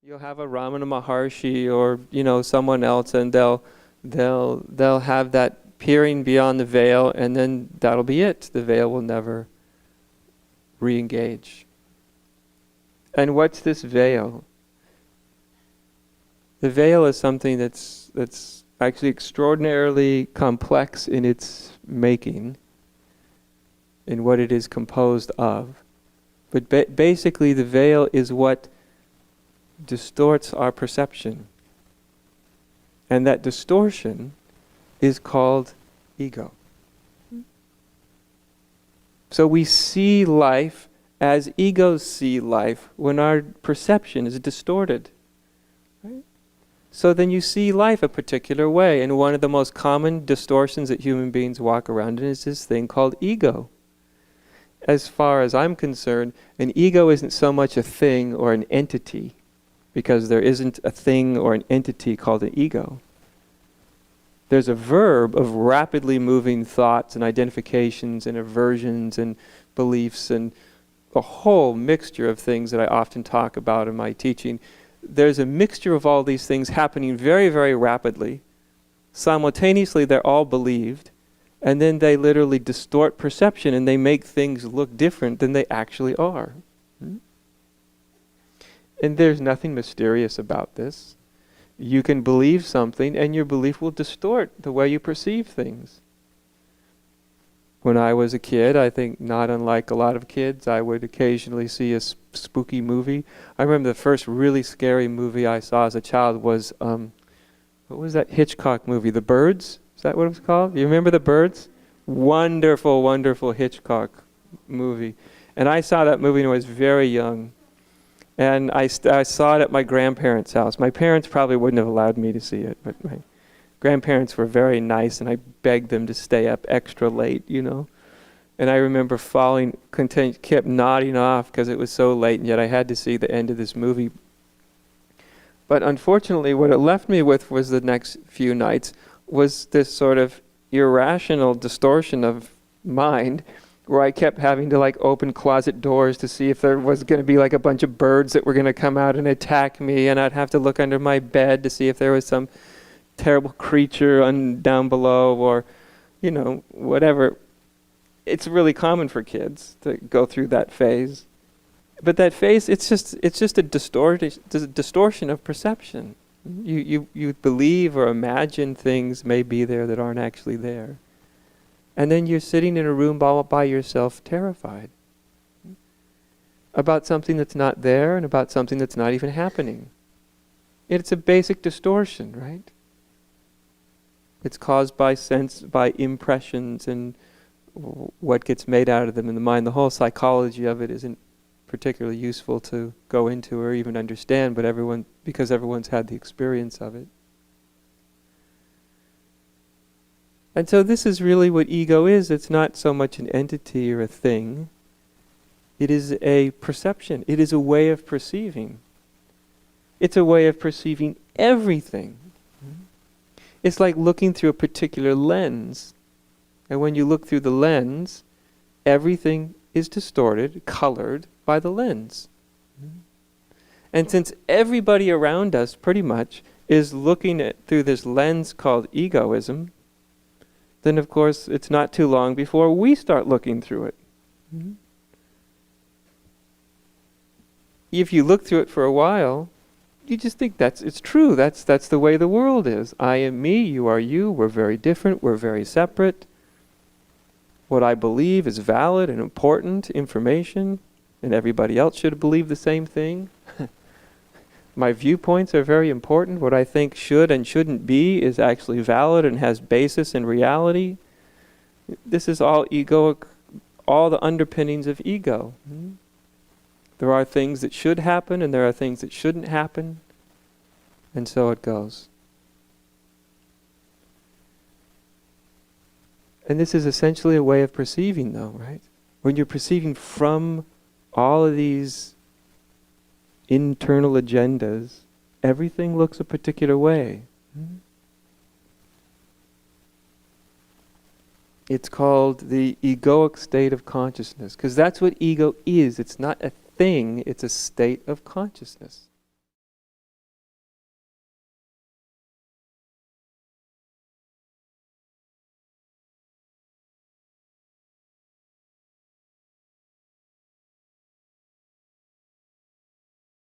You'll have a Ramana Maharshi or someone else, and they'll have that peering beyond the veil, and then that'll be it. The veil will never re-engage. And what's this veil? The veil is something that's actually extraordinarily complex in its making, in what it is composed of. But basically the veil is what distorts our perception. And that distortion is called ego. So we see life as egos see life when our perception is distorted. Right? So then you see life a particular way, and one of the most common distortions that human beings walk around in is this thing called ego. As far as I'm concerned, an ego isn't so much a thing or an entity, because there isn't a thing or an entity called an ego. There's a verb of rapidly moving thoughts and identifications and aversions and beliefs and a whole mixture of things that I often talk about in my teaching. There's a mixture of all these things happening very, very rapidly. Simultaneously, they're all believed, and then they literally distort perception and they make things look different than they actually are. And there's nothing mysterious about this. You can believe something and your belief will distort the way you perceive things. When I was a kid, I think not unlike a lot of kids, I would occasionally see a spooky movie. I remember the first really scary movie I saw as a child was, what was that Hitchcock movie? The Birds? Is that what it was called? You remember The Birds? Wonderful, wonderful Hitchcock movie. And I saw that movie when I was very young. And I saw it at my grandparents' house. My parents probably wouldn't have allowed me to see it, but my grandparents were very nice, and I begged them to stay up extra late, And I remember kept nodding off because it was so late, and yet I had to see the end of this movie. But unfortunately, what it left me with was the next few nights was this sort of irrational distortion of mind, where I kept having to open closet doors to see if there was going to be a bunch of birds that were going to come out and attack me, and I'd have to look under my bed to see if there was some terrible creature down below, or whatever. It's really common for kids to go through that phase. But that phase, it's just a distortion of perception. You believe or imagine things may be there that aren't actually there. And then you're sitting in a room all by yourself, terrified about something that's not there and about something that's not even happening. It's a basic distortion, right? It's caused by impressions and what gets made out of them in the mind. The whole psychology of it isn't particularly useful to go into or even understand, but because everyone's had the experience of it. And so this is really what ego is. It's not so much an entity or a thing. It is a perception. It is a way of perceiving. It's a way of perceiving everything. It's like looking through a particular lens. And when you look through the lens, everything is distorted, colored by the lens. And since everybody around us pretty much is looking through this lens called egoism, then of course it's not too long before we start looking through it. If you look through it for a while, you just think it's true. That's the way the world is. I am me, you are you, we're very different, we're very separate. What I believe is valid and important information, and everybody else should believe the same thing. My viewpoints are very important. What I think should and shouldn't be is actually valid and has basis in reality. This is all egoic, all the underpinnings of ego. There are things that should happen and there are things that shouldn't happen, and so it goes. And this is essentially a way of perceiving, though, right? When you're perceiving from all of these internal agendas, everything looks a particular way. It's called the egoic state of consciousness, because that's what ego is. It's not a thing, it's a state of consciousness.